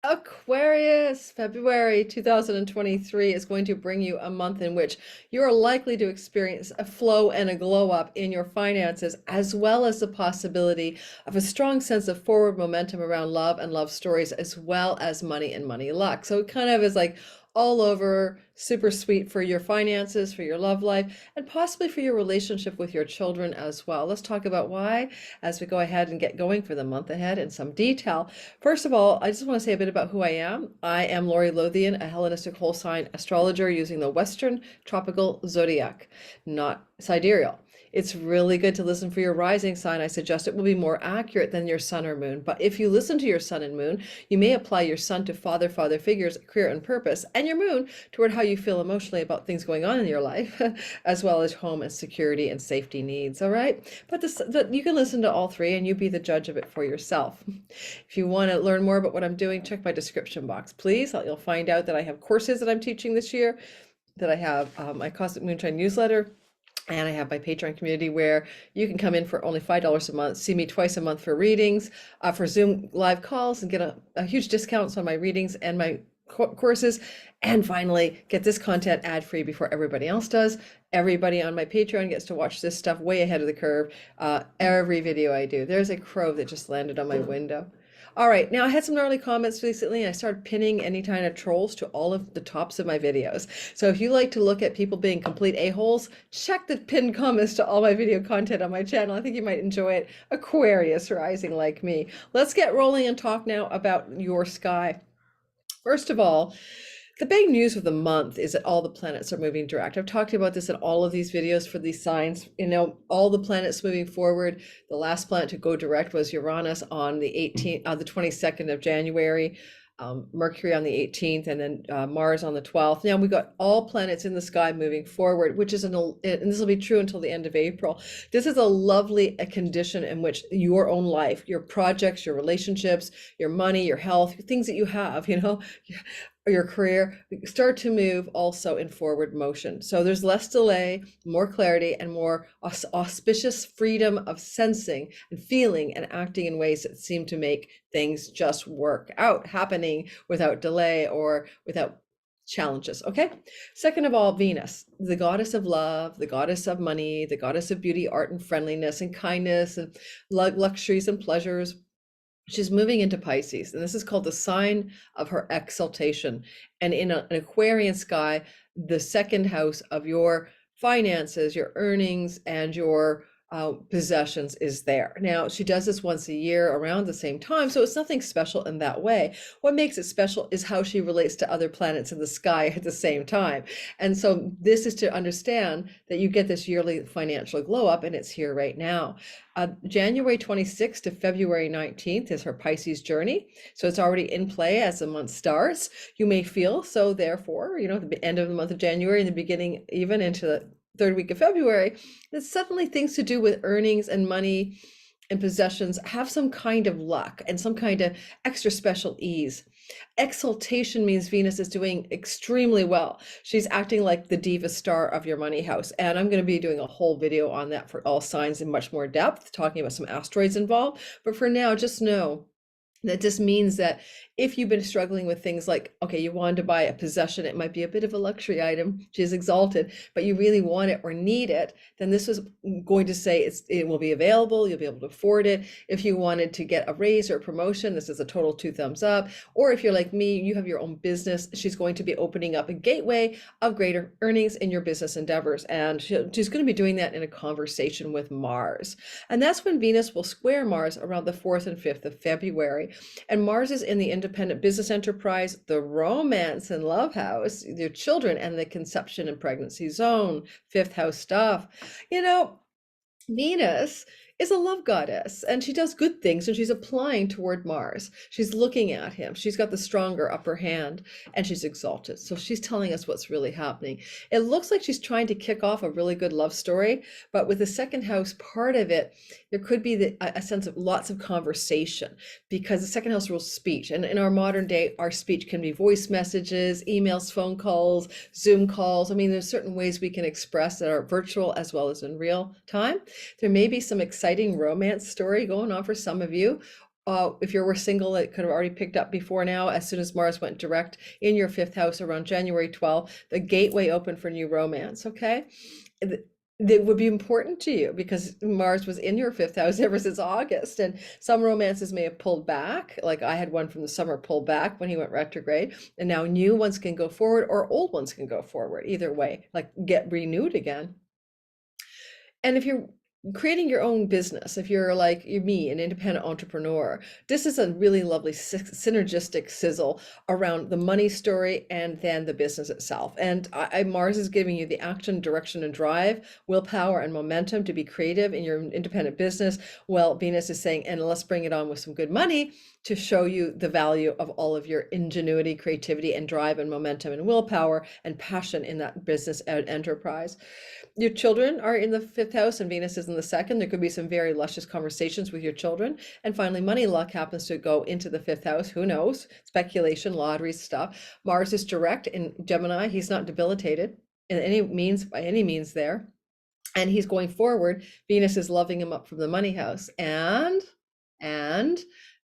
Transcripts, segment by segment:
Aquarius, February 2023 is going to bring you a month in which you are likely to experience a flow and a glow up in your finances, as well as the possibility of a strong sense of forward momentum around love and love stories, as well as money and money luck. So it kind of is like all over, super sweet for your finances, for your love life, and possibly for your relationship with your children as well. Let's talk about why as we go ahead and get going for the month ahead in some detail. First of all, I just want to say a bit about who I am. I am Lori Lothian, a Hellenistic whole sign astrologer using the Western tropical zodiac, not sidereal. It's really good to listen for your rising sign. I suggest it will be more accurate than your sun or moon. But if you listen to your sun and moon, you may apply your sun to father figures, career and purpose, and your moon toward how you feel emotionally about things going on in your life, as well as home and security and safety needs. All right. But you can listen to all three and you be the judge of it for yourself. If you want to learn more about what I'm doing, check my description box, please. You'll find out that I have courses that I'm teaching this year, that I have my Cosmic Moonshine newsletter, and I have my Patreon community where you can come in for only $5 a month, see me twice a month for readings, for Zoom live calls, and get a huge discounts on my readings and my courses. And finally, get this content ad-free before everybody else does. Everybody on my Patreon gets to watch this stuff way ahead of the curve. Every video I do. There's a crow that just landed on my window. All right, now I had some gnarly comments recently and I started pinning any kind of trolls to all of the tops of my videos. So if you like to look at people being complete a-holes, check the pinned comments to all my video content on my channel. I think you might enjoy it. Aquarius rising like me. Let's get rolling and talk now about your sky. First of all, the big news of the month is that all the planets are moving direct. I've talked about this in all of these videos for these signs. You know, all the planets moving forward. The last planet to go direct was Uranus on the 22nd of January. Mercury on the 18th, and then Mars on the 12th. Now we've got all planets in the sky moving forward, which is and this will be true until the end of April. This is a lovely condition in which your own life, your projects, your relationships, your money, your health, things that you have, you know, your career start to move also in forward motion. So there's less delay, more clarity, and more auspicious freedom of sensing and feeling and acting in ways that seem to make things just work out, happening without delay or without challenges. Okay. Second of all, Venus, the goddess of love, the goddess of money, the goddess of beauty, art, and friendliness, and kindness, and luxuries and pleasures. She's moving into Pisces, and this is called the sign of her exaltation. And in an Aquarian sky, the second house of your finances, your earnings, and your possessions is there. Now, she does this once a year around the same time, so it's nothing special in that way. What makes it special is how she relates to other planets in the sky at the same time. And so this is to understand that you get this yearly financial glow up, and it's here right now. January 26th to February 19th is her Pisces journey. So it's already in play as the month starts. You may feel so, therefore, you know, at the end of the month of January and the beginning, even into the third week of February, that suddenly things to do with earnings and money and possessions have some kind of luck and some kind of extra special ease. Exaltation means Venus is doing extremely well. She's acting like the diva star of your money house. And I'm going to be doing a whole video on that for all signs in much more depth, talking about some asteroids involved. But for now, just know that just means that if you've been struggling with things like, okay, you wanted to buy a possession, it might be a bit of a luxury item, she's exalted, but you really want it or need it, then this was going to say it will be available, you'll be able to afford it. If you wanted to get a raise or a promotion, this is a total 2 thumbs up. Or if you're like me, you have your own business, she's going to be opening up a gateway of greater earnings in your business endeavors. And she's going to be doing that in a conversation with Mars. And that's when Venus will square Mars around the 4th and 5th of February. And Mars is in the independent business enterprise, the romance and love house, your children, and the conception and pregnancy zone, 5th house stuff. You know, Venus is a love goddess and she does good things and she's applying toward Mars. She's looking at him. She's got the stronger upper hand and she's exalted. So she's telling us what's really happening. It looks like she's trying to kick off a really good love story, but with the second house part of it, there could be a sense of lots of conversation because the second house rules speech. And in our modern day, our speech can be voice messages, emails, phone calls, Zoom calls. I mean, there's certain ways we can express that are virtual as well as in real time. There may be some exciting romance story going on for some of you, If you were single, it could have already picked up before now. As soon as Mars went direct in your fifth house around January 12th, the gateway opened for new romance, okay? That would be important to you because Mars was in your fifth house ever since August. And some romances may have pulled back. Like I had one from the summer pull back when he went retrograde. And now new ones can go forward or old ones can go forward. Either way, like get renewed again. And if you're creating your own business, if you're like me, an independent entrepreneur, this is a really lovely synergistic sizzle around the money story and then the business itself. And Mars is giving you the action, direction, and drive, willpower, and momentum to be creative in your independent business. Well, Venus is saying, and let's bring it on with some good money to show you the value of all of your ingenuity, creativity, and drive, and momentum, and willpower, and passion in that business enterprise. Your children are in the fifth house and Venus is in the second. There could be some very luscious conversations with your children. And finally, money luck happens to go into the fifth house. Who knows? Speculation, lottery stuff. Mars is direct in Gemini. He's not debilitated in any means, by any means there. And he's going forward. Venus is loving him up from the money house. And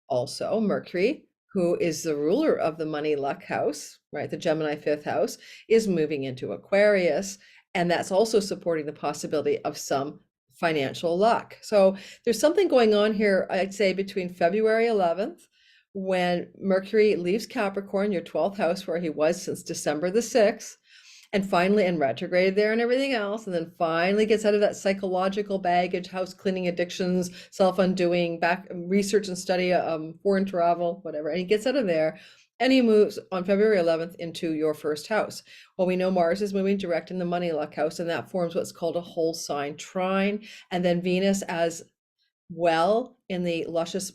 also Mercury, who is the ruler of the money luck house, right? The Gemini fifth house is moving into Aquarius. And that's also supporting the possibility of some financial luck. So there's something going on here, I'd say, between February 11th, when Mercury leaves Capricorn, your 12th house, where he was since December the 6th, and finally, and retrograde there and everything else, and then finally gets out of that psychological baggage, house cleaning, addictions, self-undoing, back research and study, foreign travel, whatever, and he gets out of there. And he moves on February 11th into your first house. Well, we know Mars is moving direct in the money luck house, and that forms what's called a whole sign trine. And then Venus as well in the luscious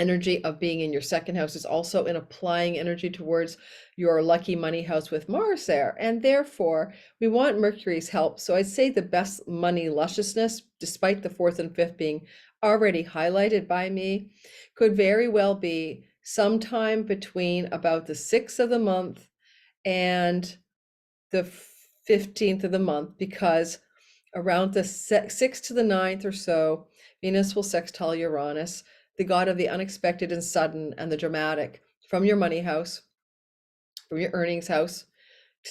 energy of being in your second house is also in applying energy towards your lucky money house with Mars there. And therefore, we want Mercury's help. So I'd say the best money lusciousness, despite the fourth and fifth being already highlighted by me, could very well be sometime between about the 6th of the month and the 15th of the month, because around the 6th to the 9th or so, Venus will sextile Uranus, the god of the unexpected and sudden and the dramatic, from your money house, from your earnings house,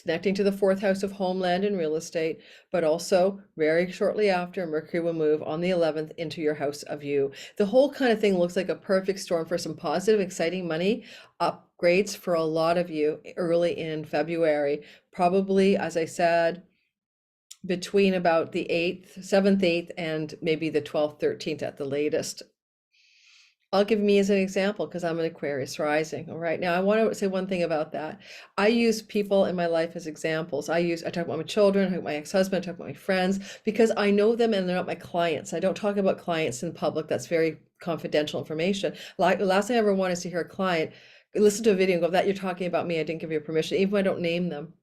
connecting to the fourth house of homeland and real estate, but also very shortly after, Mercury will move on the 11th into your house of you. The whole kind of thing looks like a perfect storm for some positive, exciting money upgrades for a lot of you early in February. Probably, as I said, between about the 8th, 7th, 8th, and maybe the 12th, 13th at the latest. I'll give me as an example because I'm an Aquarius rising. All right. Now I want to say one thing about that. I use people in my life as examples. I talk about my children, I talk about my ex-husband, I talk about my friends, because I know them and they're not my clients. I don't talk about clients in public. That's very confidential information. Like the last thing I ever want is to hear a client listen to a video and go, that you're talking about me, I didn't give you permission, even if I don't name them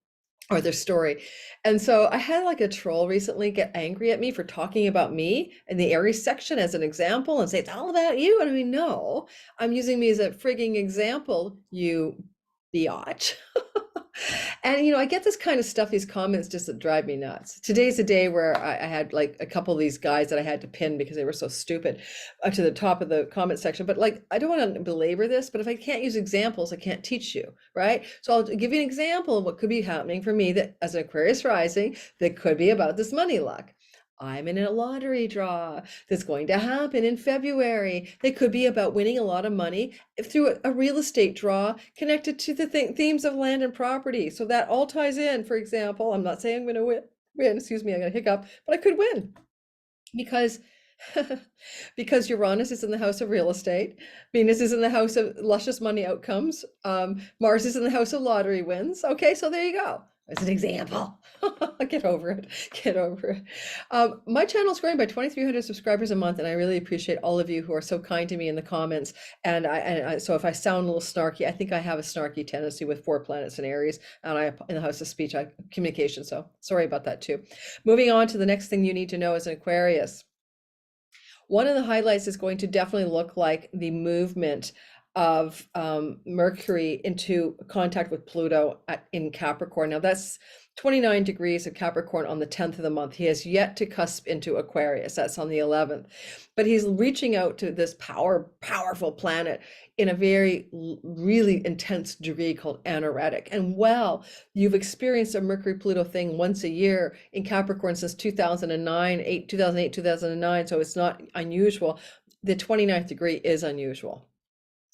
or their story. And so I had like a troll recently get angry at me for talking about me in the Aries section as an example and say, it's all about you. And I mean, no, I'm using me as a frigging example, you biatch. And, I get this kind of stuff, these comments just that drive me nuts. Today's a day where I had like a couple of these guys that I had to pin because they were so stupid to the top of the comment section. But like, I don't want to belabor this, but if I can't use examples, I can't teach you, right? So I'll give you an example of what could be happening for me that as an Aquarius rising, that could be about this money luck. I'm in a lottery draw that's going to happen in February. They could be about winning a lot of money through a real estate draw connected to the themes of land and property. So that all ties in. For example, I'm not saying I'm going to win. Excuse me, I'm going to hiccup, but I could win because because Uranus is in the house of real estate, Venus is in the house of luscious money outcomes, Mars is in the house of lottery wins. Okay, so there you go. As an example. Get over it. Get over it. My channel is growing by 2,300 subscribers a month, and I really appreciate all of you who are so kind to me in the comments. And so if I sound a little snarky, I think I have a snarky tendency with 4 planets in Aries, and I in the house of speech, communication. So sorry about that too. Moving on to the next thing you need to know as an Aquarius. One of the highlights is going to definitely look like the movement of Mercury into contact with Pluto in Capricorn. Now that's 29 degrees of Capricorn on the 10th of the month. He has yet to cusp into Aquarius. That's on the 11th. But he's reaching out to this powerful planet in a very, really intense degree called anaretic. And well, you've experienced a Mercury Pluto thing once a year in Capricorn since 2008, 2009. So it's not unusual. The 29th degree is unusual.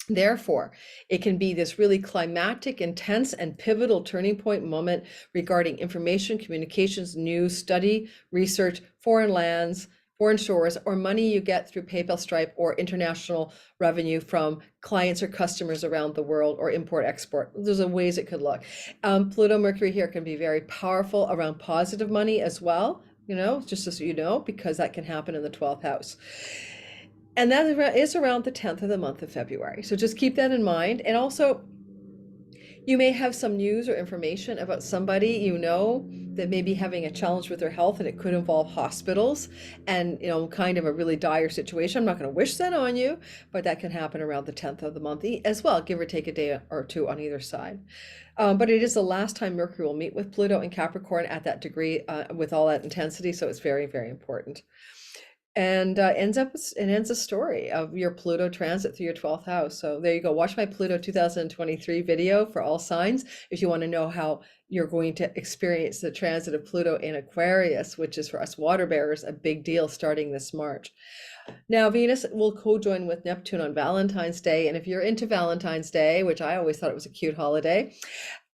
Therefore, it can be this really climactic, intense, and pivotal turning point moment regarding information, communications, news, study, research, foreign lands, foreign shores, or money you get through PayPal, Stripe, or international revenue from clients or customers around the world, or import export. There's a ways it could look. Pluto Mercury here can be very powerful around positive money as well, just so you know, because that can happen in the 12th house. And that is around the 10th of the month of February. So just keep that in mind. And also, you may have some news or information about somebody that may be having a challenge with their health, and it could involve hospitals and, kind of a really dire situation. I'm not going to wish that on you, but that can happen around the 10th of the month as well, give or take a day or two on either side. But it is the last time Mercury will meet with Pluto in Capricorn at that degree with all that intensity. So it's very, very important. And ends a story of your Pluto transit through your 12th house. So there you go. Watch my Pluto 2023 video for all signs if you want to know how you're going to experience the transit of Pluto in Aquarius, which is for us water bearers a big deal starting this March. Now, Venus will co-join with Neptune on Valentine's Day. And if you're into Valentine's Day, which I always thought it was a cute holiday,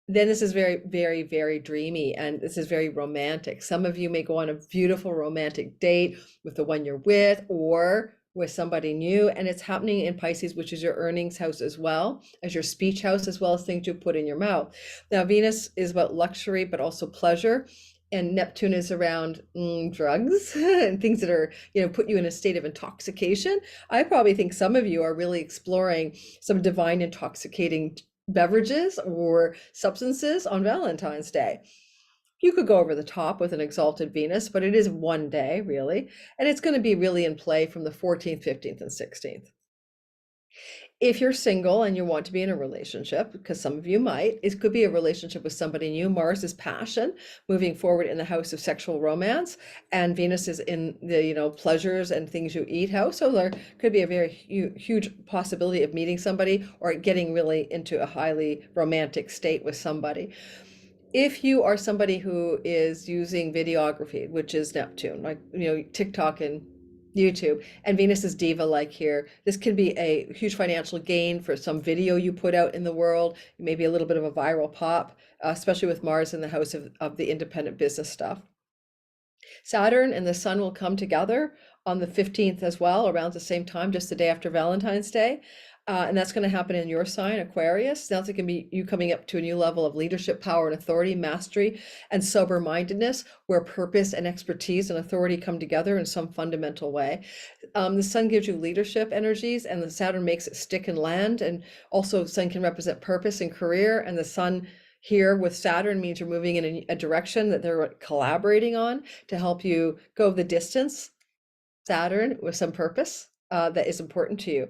then this is very, very, very dreamy, and this is very romantic. Some of you may go on a beautiful romantic date with the one you're with or with somebody new, and it's happening in Pisces, which is your earnings house as well as your speech house, as well as things you put in your mouth. Now, Venus is about luxury, but also pleasure. And Neptune is around drugs and things that are, put you in a state of intoxication. I probably think some of you are really exploring some divine intoxicating beverages or substances on Valentine's Day. You could go over the top with an exalted Venus, but it is one day really, and it's going to be really in play from the 14th, 15th, and 16th. If you're single and you want to be in a relationship, because some of you might, it could be a relationship with somebody new. Mars is passion, moving forward in the house of sexual romance, and Venus is in the, pleasures and things you eat house. So there could be a very huge possibility of meeting somebody or getting really into a highly romantic state with somebody. If you are somebody who is using videography, which is Neptune, like, TikTok and YouTube, and Venus is diva-like here, this can be a huge financial gain for some video you put out in the world, maybe a little bit of a viral pop, especially with Mars in the house of the independent business stuff. Saturn and the Sun will come together on the 15th as well, around the same time, just the day after Valentine's Day. And that's going to happen in your sign, Aquarius. Now it can be you coming up to a new level of leadership, power, and authority, mastery, and sober-mindedness, where purpose and expertise and authority come together in some fundamental way. The Sun gives you leadership energies, and the Saturn makes it stick and land. And also, Sun can represent purpose and career, and the Sun here with Saturn means you're moving in a direction that they're collaborating on to help you go the distance. Saturn with some purpose that is important to you.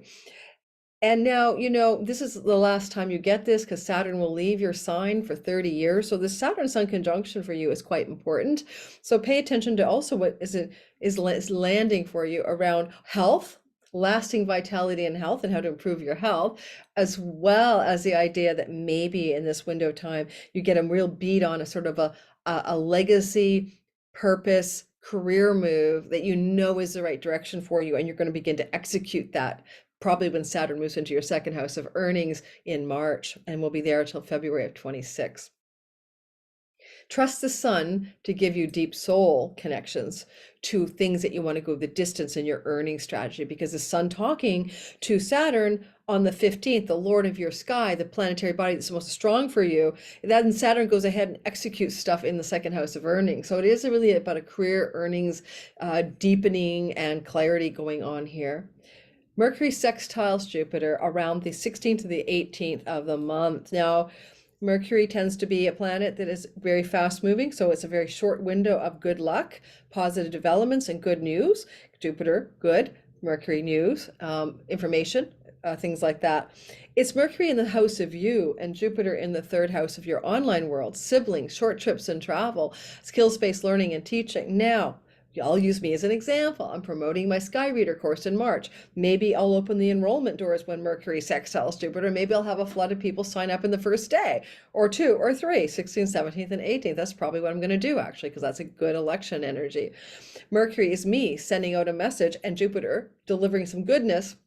And now, this is the last time you get this, because Saturn will leave your sign for 30 years. So the Saturn-Sun conjunction for you is quite important. So pay attention to also what is landing for you around health, lasting vitality and health, and how to improve your health, as well as the idea that maybe in this window of time, you get a real beat on a sort of a legacy, purpose, career move that is the right direction for you, and you're going to begin to execute that probably when Saturn moves into your second house of earnings in March, and will be there until February of 26. Trust the Sun to give you deep soul connections to things that you want to go the distance in your earning strategy, because the Sun talking to Saturn on the 15th, the Lord of your sky, the planetary body that's most strong for you, then Saturn goes ahead and executes stuff in the second house of earnings. So it is really about a career earnings deepening and clarity going on here. Mercury sextiles Jupiter around the 16th to the 18th of the month. Now, Mercury tends to be a planet that is very fast moving, so it's a very short window of good luck, positive developments, and good news. Jupiter, good. Mercury, news, information, things like that. It's Mercury in the house of you and Jupiter in the third house of your online world, siblings, short trips and travel, skills-based learning and teaching. Now, I'll use me as an example. I'm promoting my Sky Reader course in March. Maybe I'll open the enrollment doors when Mercury sextiles Jupiter. Maybe I'll have a flood of people sign up in the first day, or two, or three, 16th, 17th, and 18th. That's probably what I'm going to do, actually, because that's a good election energy. Mercury is me sending out a message, and Jupiter delivering some goodness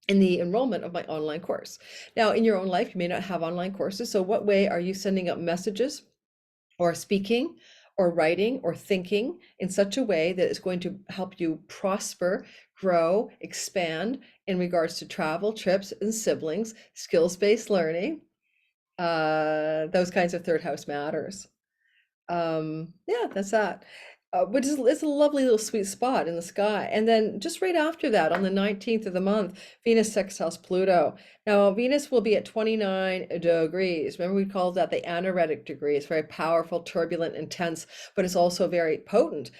in the enrollment of my online course. Now, in your own life, you may not have online courses. So what way are you sending out messages or speaking or writing or thinking in such a way that is going to help you prosper, grow, expand in regards to travel, trips, and siblings, skills-based learning, those kinds of third house matters. Yeah, that's that. Which is, it's a lovely little sweet spot in the sky. And then just right after that, on the 19th of the month, Venus sextiles Pluto. Now, Venus will be at 29 degrees. Remember, we called that the anaretic degree. It's very powerful, turbulent, intense, but it's also very potent.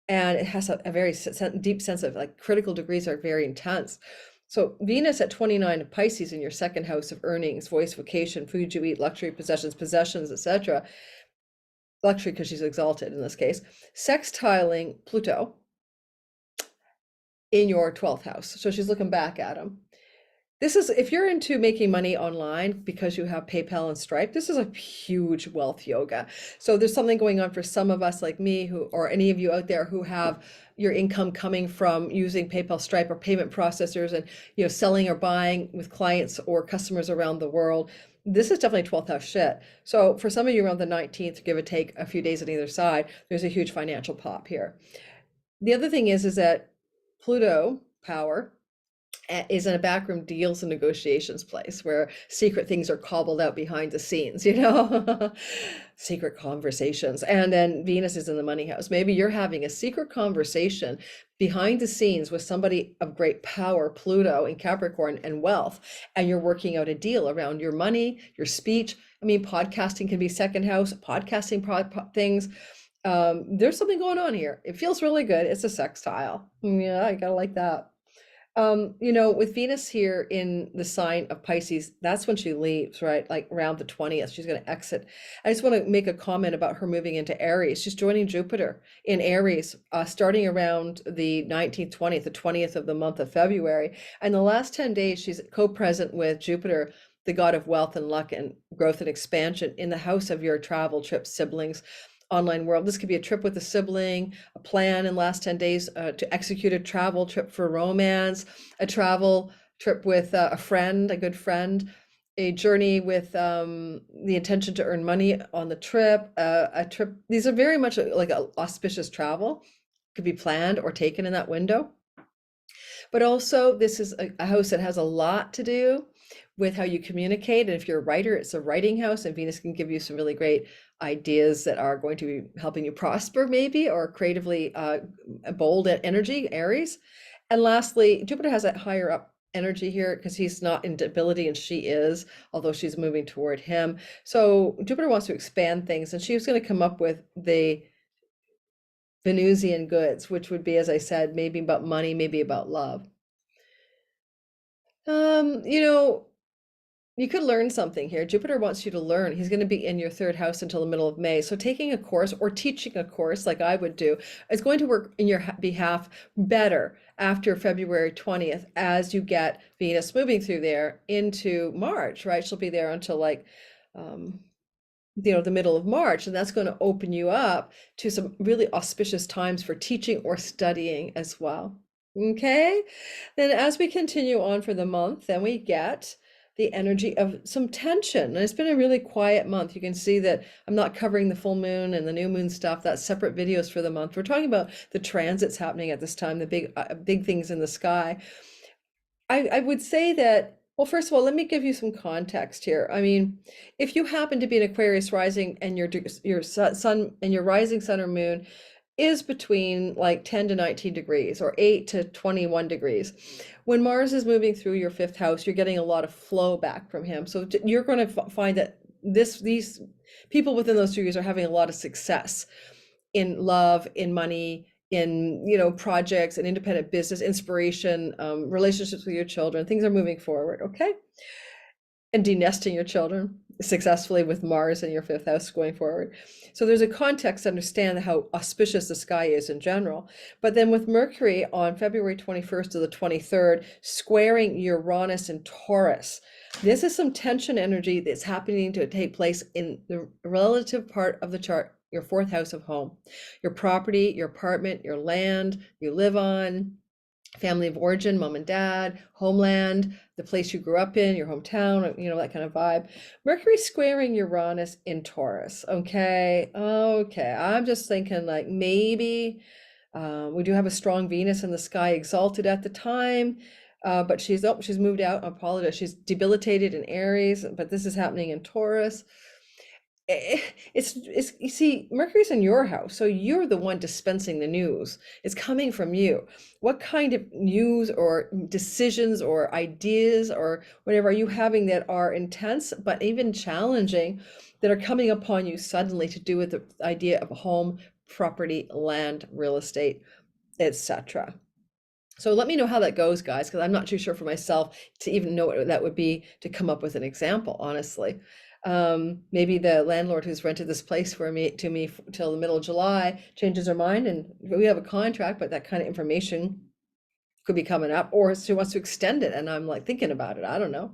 And it has a very deep sense of, like, critical degrees are very intense. So Venus at 29 of Pisces in your second house of earnings, voice, vocation, food you eat, luxury possessions, etc. Luxury because she's exalted in this case, sextiling Pluto in your 12th house. So she's looking back at him. This is, if you're into making money online because you have PayPal and Stripe, this is a huge wealth yoga. So there's something going on for some of us like me, who, or any of you out there who have your income coming from using PayPal, Stripe, or payment processors, and, you know, selling or buying with clients or customers around the world. This is definitely 12th house shit. So for some of you around the 19th, give or take a few days on either side, there's a huge financial pop here. The other thing is that Pluto power is in a backroom deals and negotiations place where secret things are cobbled out behind the scenes, you know, secret conversations. And then Venus is in the money house. Maybe you're having a secret conversation behind the scenes with somebody of great power, Pluto in Capricorn, and wealth, and you're working out a deal around your money, your speech. I mean, podcasting can be second house, podcasting things. There's something going on here. It feels really good. It's a sextile. Yeah, I gotta like that. You know, with Venus here in the sign of Pisces, that's when she leaves, right? Like around the 20th, she's going to exit. I just want to make a comment about her moving into Aries. She's joining Jupiter in Aries, starting around the 19th, 20th, the 20th of the month of February. And the last 10 days, she's co-present with Jupiter, the god of wealth and luck and growth and expansion, in the house of your travel, trips, siblings, online world. This could be a trip with a sibling, a plan in last 10 days to execute a travel trip for romance, a travel trip with a friend, a good friend, a journey with the intention to earn money on the trip, a trip. These are very much like an auspicious travel, could be planned or taken in that window. But also, this is a house that has a lot to do with how you communicate. And if you're a writer, it's a writing house, and Venus can give you some really great ideas that are going to be helping you prosper, maybe, or creatively bold energy, Aries. And lastly, Jupiter has that higher up energy here because he's not in debility and she is, although she's moving toward him. So Jupiter wants to expand things, and she was going to come up with the Venusian goods, which would be, as I said, maybe about money, maybe about love. You know, you could learn something here. Jupiter wants you to learn. He's going to be in your third house until the middle of May. So taking a course or teaching a course like I would do is going to work in your behalf better after February 20th as you get Venus moving through there into March, right? She'll be there until like, you know, the middle of March, and that's going to open you up to some really auspicious times for teaching or studying as well. Okay, then as we continue on for the month, then we get the energy of some tension. And it's been a really quiet month. You can see that I'm not covering the full moon and the new moon stuff. That's separate videos for the month. We're talking about the transits happening at this time, the big things in the sky. I would say that, well, first of all, let me give you some context here. I mean, if you happen to be an Aquarius rising and your sun and your rising sun or moon is between like 10 to 19 degrees or 8 to 21 degrees. When Mars is moving through your fifth house, you're getting a lot of flow back from him. So you're going to find that these people within those degrees are having a lot of success in love, in money, in, projects and independent business, inspiration, relationships with your children. Things are moving forward, okay? And denesting your children successfully with Mars in your fifth house going forward. So there's a context to understand how auspicious the sky is in general. But then with Mercury on February 21st to the 23rd, squaring Uranus and Taurus, this is some tension energy that's happening to take place in the relative part of the chart, your fourth house of home, your property, your apartment, your land you live on, family of origin, mom and dad, homeland, the place you grew up in, your hometown, that kind of vibe. Mercury squaring Uranus in Taurus. Okay. I'm just thinking like maybe we do have a strong Venus in the sky exalted at the time. But she's moved out. I apologize. She's debilitated in Aries, but this is happening in Taurus. It's you see, Mercury's in your house, so you're the one dispensing the news. It's coming from you. What kind of news or decisions or ideas or whatever are you having that are intense but even challenging, that are coming upon you suddenly to do with the idea of home, property, land, real estate, etc. So let me know how that goes, guys, because I'm not too sure for myself to even know what that would be to come up with an example, honestly. Maybe the landlord who's rented this place to me till the middle of July changes her mind and we have a contract, but that kind of information could be coming up, or she wants to extend it and I'm like thinking about it. I don't know.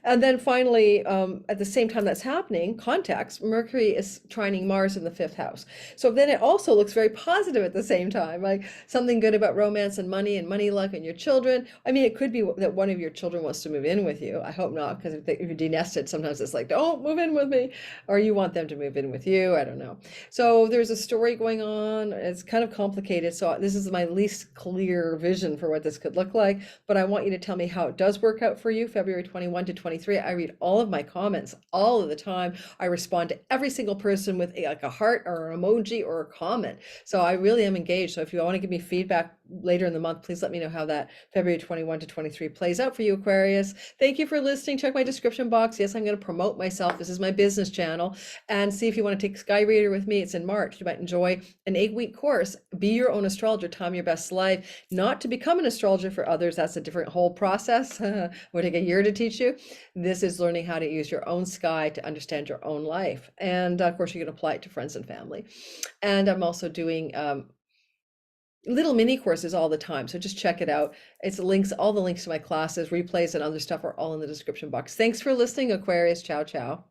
And then finally, at the same time that's happening, context, Mercury is trining Mars in the fifth house. So then it also looks very positive at the same time, like something good about romance and money luck and your children. I mean, it could be that one of your children wants to move in with you. I hope not, because if you're denested, sometimes it's like, don't move in with me, or you want them to move in with you. I don't know. So there's a story going on. It's kind of complicated. So this is my least clear vision for what this could look like, but I want you to tell me how it does work out for you, February 21 to 23. I read all of my comments all of the time. I respond to every single person with like a heart or an emoji or a comment. So I really am engaged. So if you want to give me feedback later in the month, please let me know how that February 21 to 23 plays out for you, Aquarius. Thank you for listening. Check my description box. Yes, I'm going to promote myself. This is my business channel. And see if you want to take Sky Reader with me. It's in March. You might enjoy an 8-week course. Be your own astrologer, time your best life. Not to become an astrologer for others. That's a different whole process. It would take a year to teach you. This is learning how to use your own sky to understand your own life. And of course, you can apply it to friends and family. And I'm also doing little mini courses all the time. So just check it out. It's links, all the links to my classes, replays, and other stuff are all in the description box. Thanks for listening, Aquarius. Ciao, ciao.